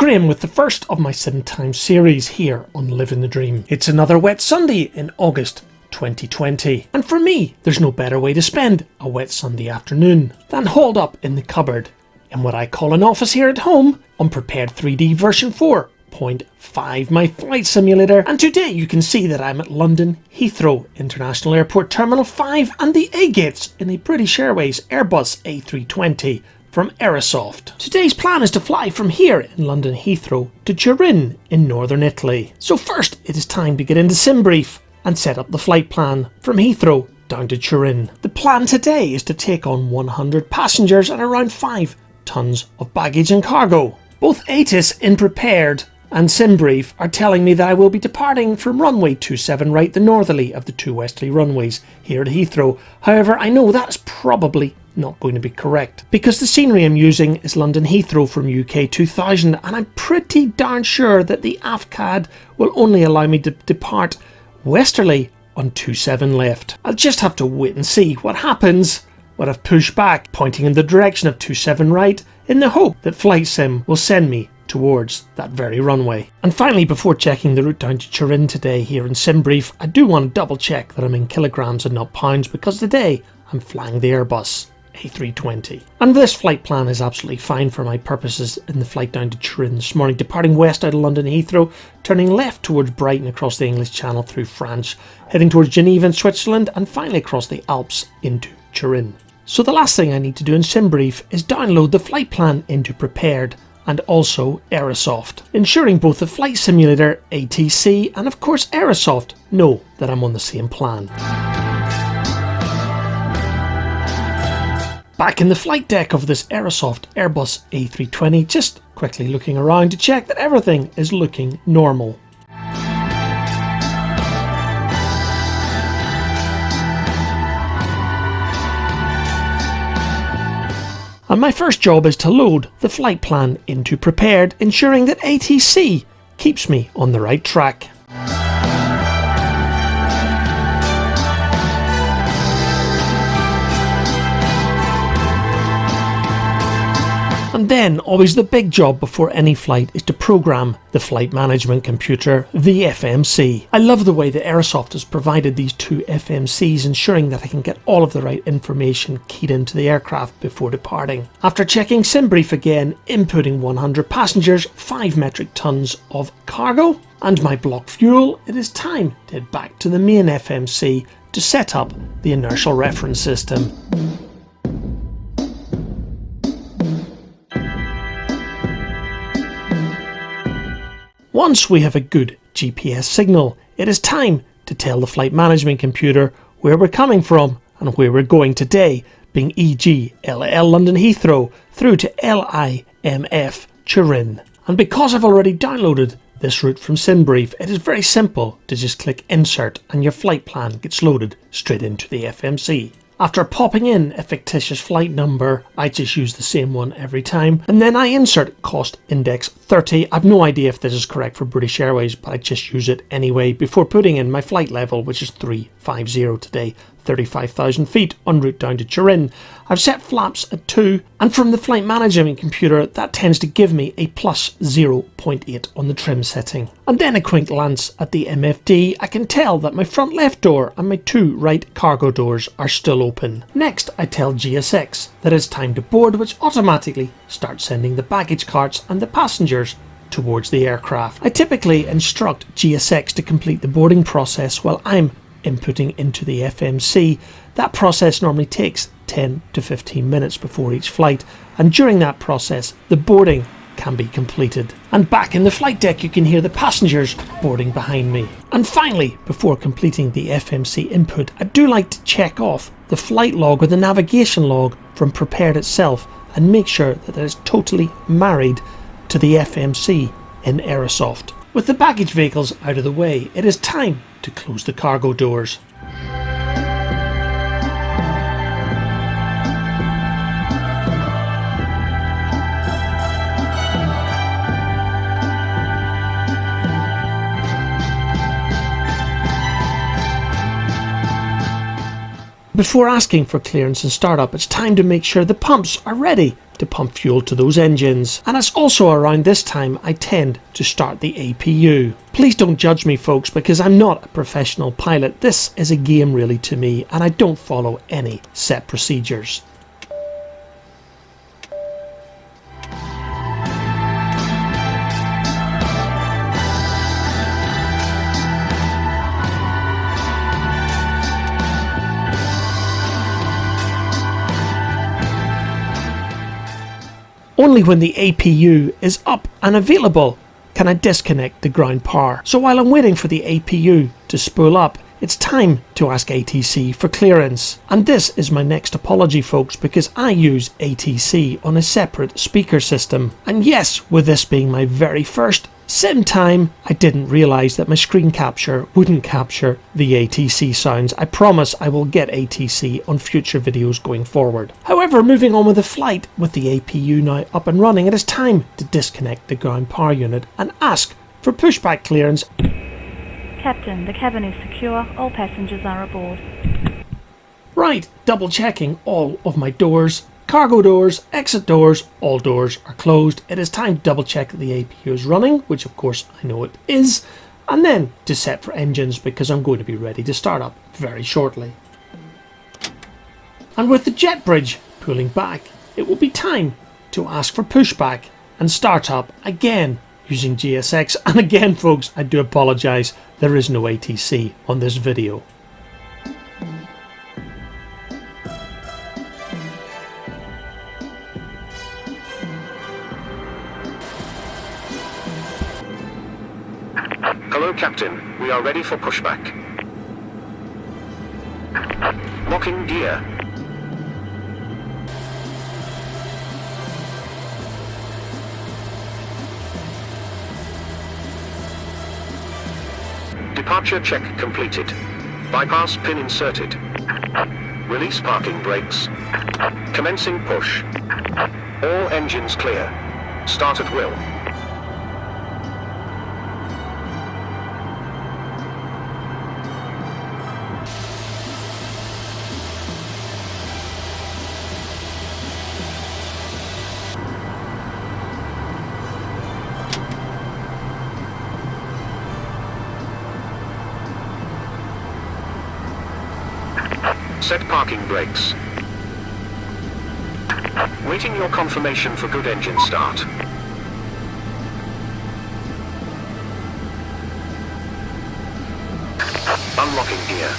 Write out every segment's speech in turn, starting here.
Graham with the first of my 7 times series here on Living the Dream. It's another wet Sunday in August 2020, and for me there's no better way to spend a wet Sunday afternoon than holed up in the cupboard in what I call an office here at home on P3DV version 4.5, my flight simulator. And today you can see that I'm at London Heathrow International Airport Terminal 5 and the A gates in a British Airways Airbus A320 from Aerosoft. Today's plan is to fly from here in London Heathrow to Turin in northern Italy. So first it is time to get into SimBrief and set up the flight plan from Heathrow down to Turin. The plan today is to take on 100 passengers and around 5 tons of baggage and cargo. Both ATIS in Prepared and SimBrief are telling me that I will be departing from runway 27 right, the northerly of the 2 westerly runways here at Heathrow. However, I know that's probably not going to be correct, because the scenery I'm using is London Heathrow from UK 2000, and I'm pretty darn sure that the AFCAD will only allow me to depart westerly on 27 left. I'll just have to wait and see what happens when I've pushed back, pointing in the direction of 27 right, in the hope that Flight Sim will send me towards that very runway. And finally, before checking the route down to Turin today here in SimBrief, I do want to double check that I'm in kilograms and not pounds, because today I'm flying the Airbus A320. And this flight plan is absolutely fine for my purposes in the flight down to Turin this morning, departing west out of London Heathrow, turning left towards Brighton across the English Channel through France, heading towards Geneva in Switzerland, and finally across the Alps into Turin. So the last thing I need to do in SimBrief is download the flight plan into Prepared and also Aerosoft, ensuring both the flight simulator, ATC, and of course Aerosoft know that I'm on the same plan. Back in the flight deck of this Aerosoft Airbus A320, just quickly looking around to check that everything is looking normal. And my first job is to load the flight plan into Prepared, ensuring that ATC keeps me on the right track. And then, always the big job before any flight is to program the flight management computer, the FMC. I love the way that Aerosoft has provided these 2 FMCs, ensuring that I can get all of the right information keyed into the aircraft before departing. After checking SimBrief again, inputting 100 passengers, 5 metric tons of cargo, and my block fuel, it is time to head back to the main FMC to set up the inertial reference system. Once we have a good GPS signal, it is time to tell the flight management computer where we're coming from and where we're going today, being e.g. LL London Heathrow through to LIMF Turin. And because I've already downloaded this route from SimBrief, it is very simple to just click Insert and your flight plan gets loaded straight into the FMC. After popping in a fictitious flight number, I just use the same one every time, and then I insert cost index 30. I've no idea if this is correct for British Airways, but I just use it anyway before putting in my flight level, which is 350 today, 35,000 feet en route down to Turin. I've set flaps at 2, and from the flight management computer that tends to give me a plus 0.8 on the trim setting. And then a quick glance at the MFD, I can tell that my front left door and my 2 right cargo doors are still open. Next I tell GSX that it's time to board, which automatically starts sending the baggage carts and the passengers towards the aircraft. I typically instruct GSX to complete the boarding process while I'm inputting into the FMC. That process normally takes 10 to 15 minutes before each flight, and during that process the boarding can be completed. And back in the flight deck you can hear the passengers boarding behind me. And finally, before completing the FMC input, I do like to check off the flight log or the navigation log from Prepared itself and make sure that it is totally married to the FMC in Aerosoft. With the baggage vehicles out of the way, it is time to close the cargo doors. Before asking for clearance and startup, it's time to make sure the pumps are ready to pump fuel to those engines. And it's also around this time I tend to start the APU. Please don't judge me folks, because I'm not a professional pilot. This is a game really to me, and I don't follow any set procedures. Only when the APU is up and available can I disconnect the ground power. So while I'm waiting for the APU to spool up, it's time to ask ATC for clearance. And this is my next apology folks, because I use ATC on a separate speaker system. And yes, with this being my very first sim time, I didn't realise that my screen capture wouldn't capture the ATC sounds. I promise I will get ATC on future videos going forward. However, moving on with the flight, with the APU now up and running, it is time to disconnect the ground power unit and ask for pushback clearance. Captain, the cabin is secure, all passengers are aboard. Right, double checking all of my doors. Cargo doors, exit doors, all doors are closed. It is time to double check that the APU is running, which of course I know it is, and then to set for engines, because I'm going to be ready to start up very shortly. And with the jet bridge pulling back, it will be time to ask for pushback and start up again using GSX. And again folks, I do apologise, there is no ATC on this video. Hello, Captain. We are ready for pushback. Locking gear. Departure check completed. Bypass pin inserted. Release parking brakes. Commencing push. All engines clear. Start at will. Set parking brakes. Waiting your confirmation for good engine start. Unlocking gear.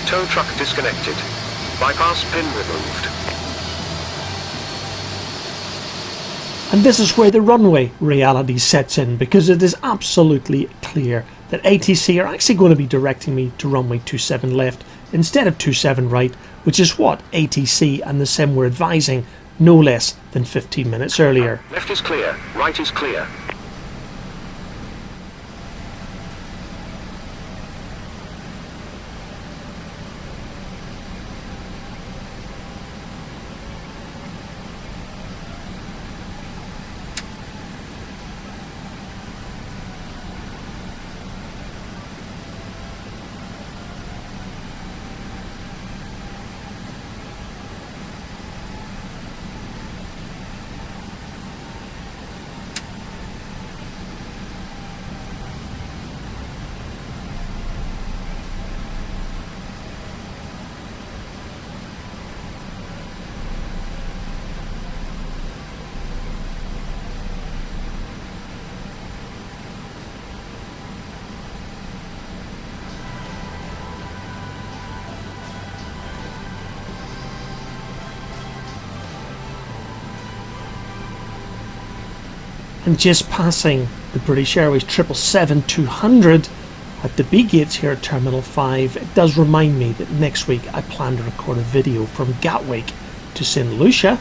Tow truck disconnected. Bypass pin removed. And this is where the runway reality sets in, because it is absolutely clear that ATC are actually going to be directing me to runway 27 left instead of 27 right, which is what ATC and the sim were advising no less than 15 minutes earlier. Left is clear, right is clear. And just passing the British Airways 777-200 at the B gates here at Terminal 5, it does remind me that next week I plan to record a video from Gatwick to St Lucia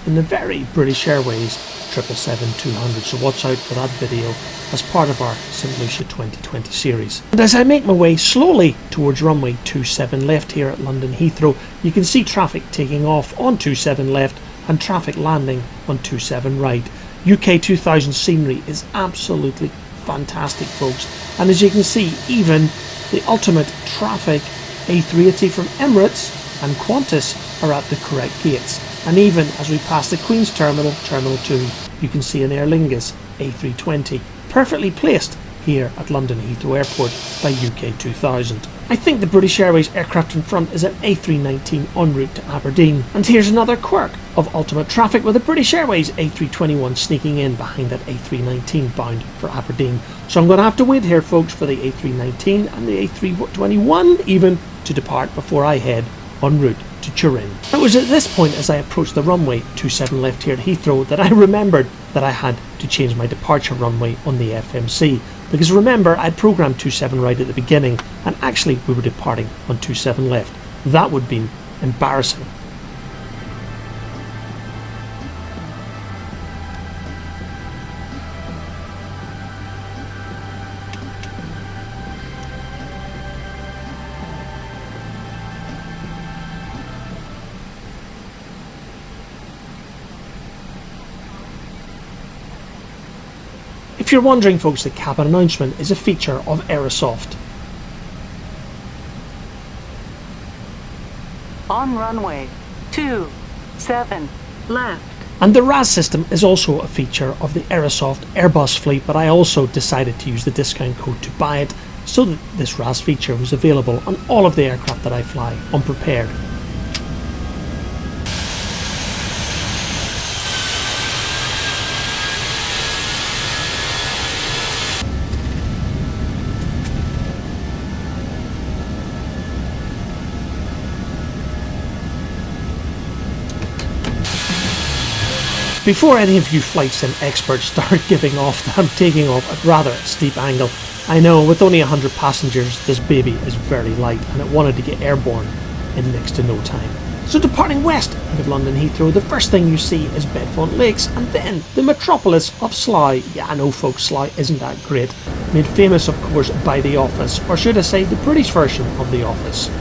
in the very British Airways 777-200, so watch out for that video as part of our St Lucia 2020 series. And as I make my way slowly towards runway 27 left here at London Heathrow, you can see traffic taking off on 27 left and traffic landing on 27 right. UK 2000 scenery is absolutely fantastic folks, and as you can see, even the ultimate traffic A380 from Emirates and Qantas are at the correct gates, and even as we pass the Queen's Terminal, Terminal 2, you can see an Aer Lingus A320 perfectly placed here at London Heathrow Airport by UK 2000. I think the British Airways aircraft in front is an A319 en route to Aberdeen. And here's another quirk of ultimate traffic with the British Airways A321 sneaking in behind that A319 bound for Aberdeen. So I'm going to have to wait here, folks, for the A319 and the A321 even to depart before I head en route to Turin. It was at this point, as I approached the runway 27 left here at Heathrow, that I remembered that I had to change my departure runway on the FMC. Because remember, I'd programmed 27 right at the beginning, and actually we were departing on 27 left. That would have been embarrassing. If you're wondering, folks, the cabin announcement is a feature of Aerosoft. On runway 27 left. And the RAS system is also a feature of the Aerosoft Airbus fleet, but I also decided to use the discount code to buy it so that this RAS feature was available on all of the aircraft that I fly unprepared. Before any of you flight sim experts start giving off that I'm taking off at rather a steep angle, I know with only 100 passengers this baby is very light and it wanted to get airborne in next to no time. So departing west out of London Heathrow, the first thing you see is Bedfont Lakes and then the metropolis of Slough. Yeah, I know, folks, Slough isn't that great. Made famous, of course, by The Office, or should I say the British version of The Office.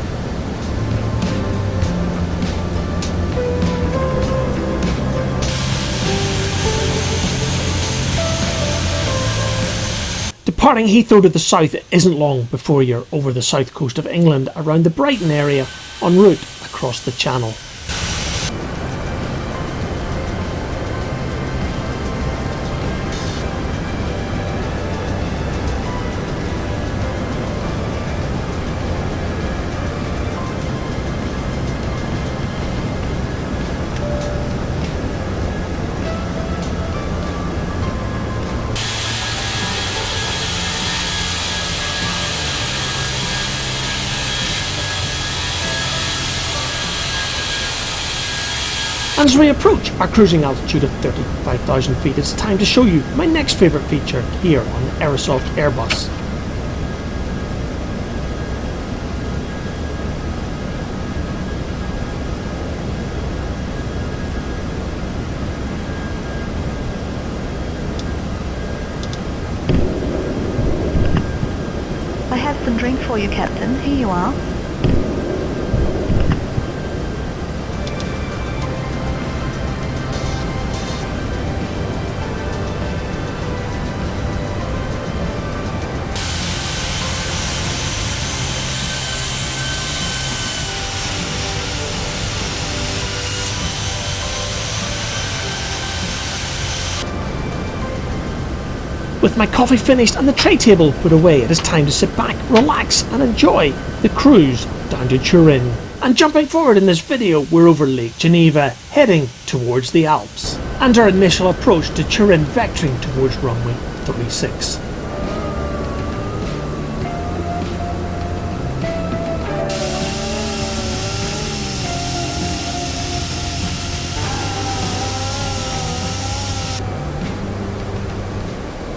Departing Heathrow to the south isn't long before you're over the south coast of England around the Brighton area en route across the Channel. And as we approach our cruising altitude of 35,000 feet, it's time to show you my next favourite feature here on the Aerosoft Airbus. I have some drink for you, Captain. Here you are. With my coffee finished and the tray table put away, it is time to sit back, relax and enjoy the cruise down to Turin. And jumping forward in this video, we're over Lake Geneva, heading towards the Alps. And our initial approach to Turin vectoring towards runway 36.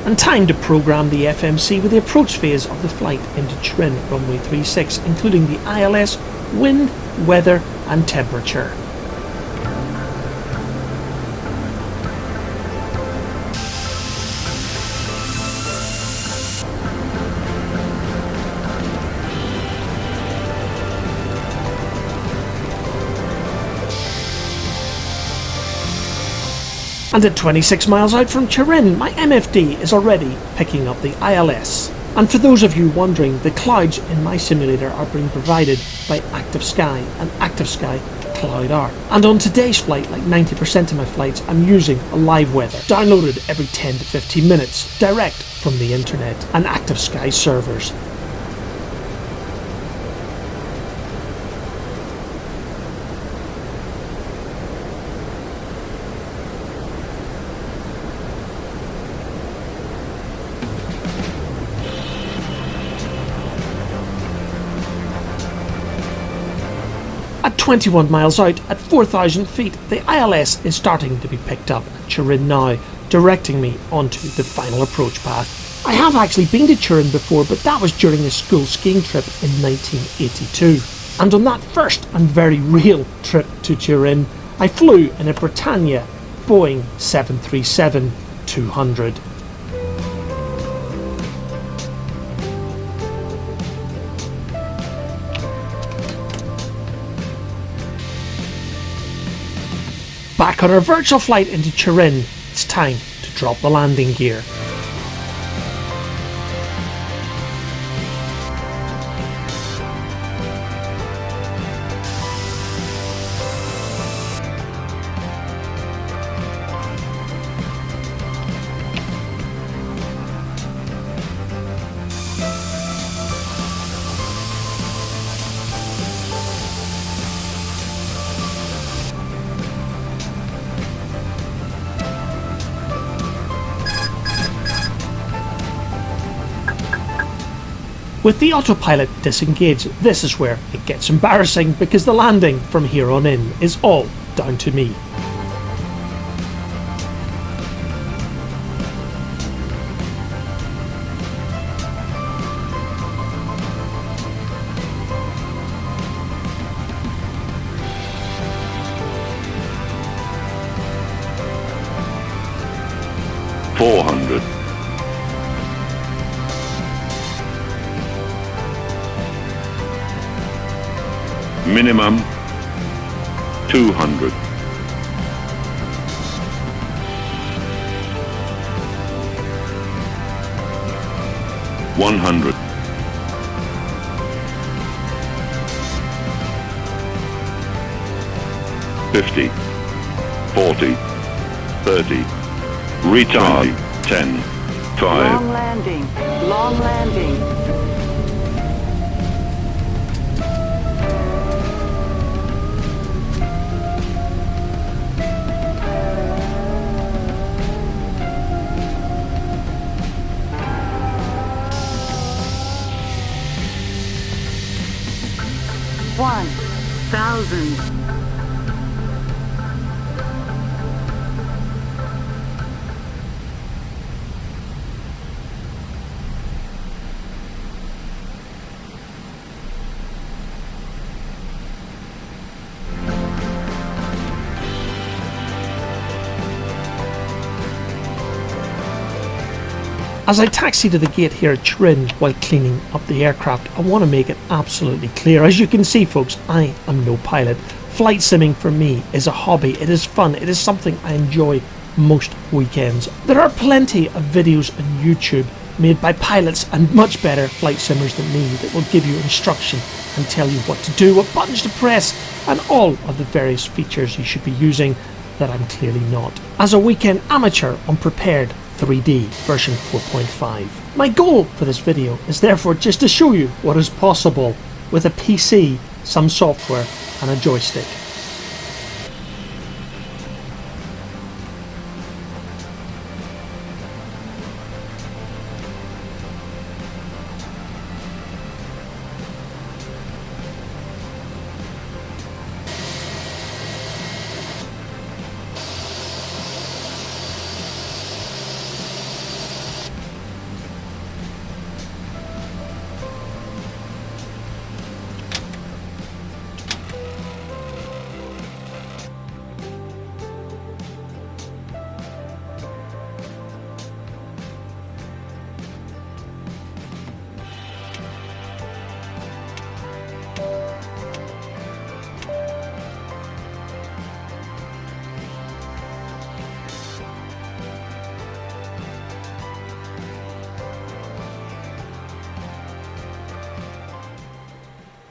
And time to program the FMC with the approach phase of the flight into Turin runway 36, including the ILS, wind, weather and temperature. And at 26 miles out from Turin, my MFD is already picking up the ILS. And for those of you wondering, the clouds in my simulator are being provided by Active Sky and Active Sky Cloud Art. And on today's flight, like 90% of my flights, I'm using a live weather, downloaded every 10 to 15 minutes, direct from the internet and Active Sky servers. At 21 miles out, at 4,000 feet, the ILS is starting to be picked up at Turin now, directing me onto the final approach path. I have actually been to Turin before, but that was during a school skiing trip in 1982. And on that first and very real trip to Turin, I flew in a Britannia Boeing 737-200. Back on our virtual flight into Turin, it's time to drop the landing gear. With the autopilot disengaged, this is where it gets embarrassing because the landing from here on in is all down to me. Minimum 200. $100. 50. 40. 30. Retard. 10. 5. Long landing. Long landing. $1,000. As I taxi to the gate here at Turin while cleaning up the aircraft, I want to make it absolutely clear. As you can see, folks, I am no pilot. Flight simming for me is a hobby. It is fun. It is something I enjoy most weekends. There are plenty of videos on YouTube made by pilots and much better flight simmers than me that will give you instruction and tell you what to do, what buttons to press, and all of the various features you should be using that I'm clearly not. As a weekend amateur, unprepared, 3D version 4.5. My goal for this video is therefore just to show you what is possible with a PC, some software and a joystick.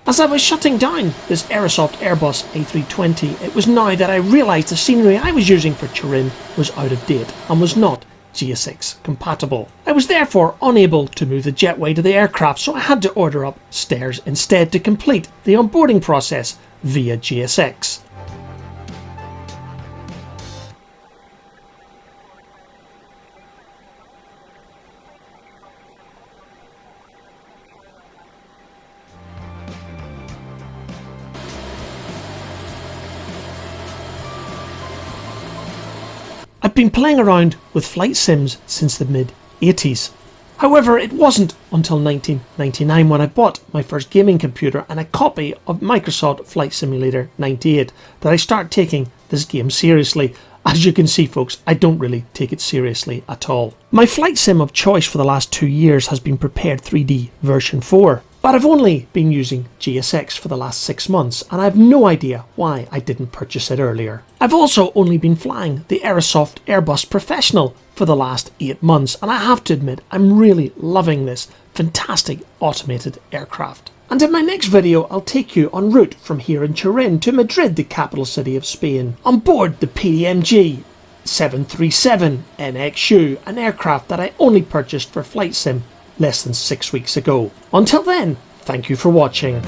As I was shutting down this Aerosoft Airbus A320, it was now that I realised the scenery I was using for Turin was out of date and was not GSX compatible. I was therefore unable to move the jetway to the aircraft, so I had to order up stairs instead to complete the onboarding process via GSX. I've been playing around with flight sims since the mid-80s. However, it wasn't until 1999 when I bought my first gaming computer and a copy of Microsoft Flight Simulator 98 that I started taking this game seriously. As you can see, folks, I don't really take it seriously at all. My flight sim of choice for the last 2 years has been Prepared 3D version 4. But I've only been using GSX for the last 6 months and I have no idea why I didn't purchase it earlier. I've also only been flying the Aerosoft Airbus Professional for the last 8 months and I have to admit I'm really loving this fantastic automated aircraft. And in my next video I'll take you en route from here in Turin to Madrid, the capital city of Spain, on board the PDMG 737 NXU, an aircraft that I only purchased for Flight Sim less than 6 weeks ago. Until then, thank you for watching.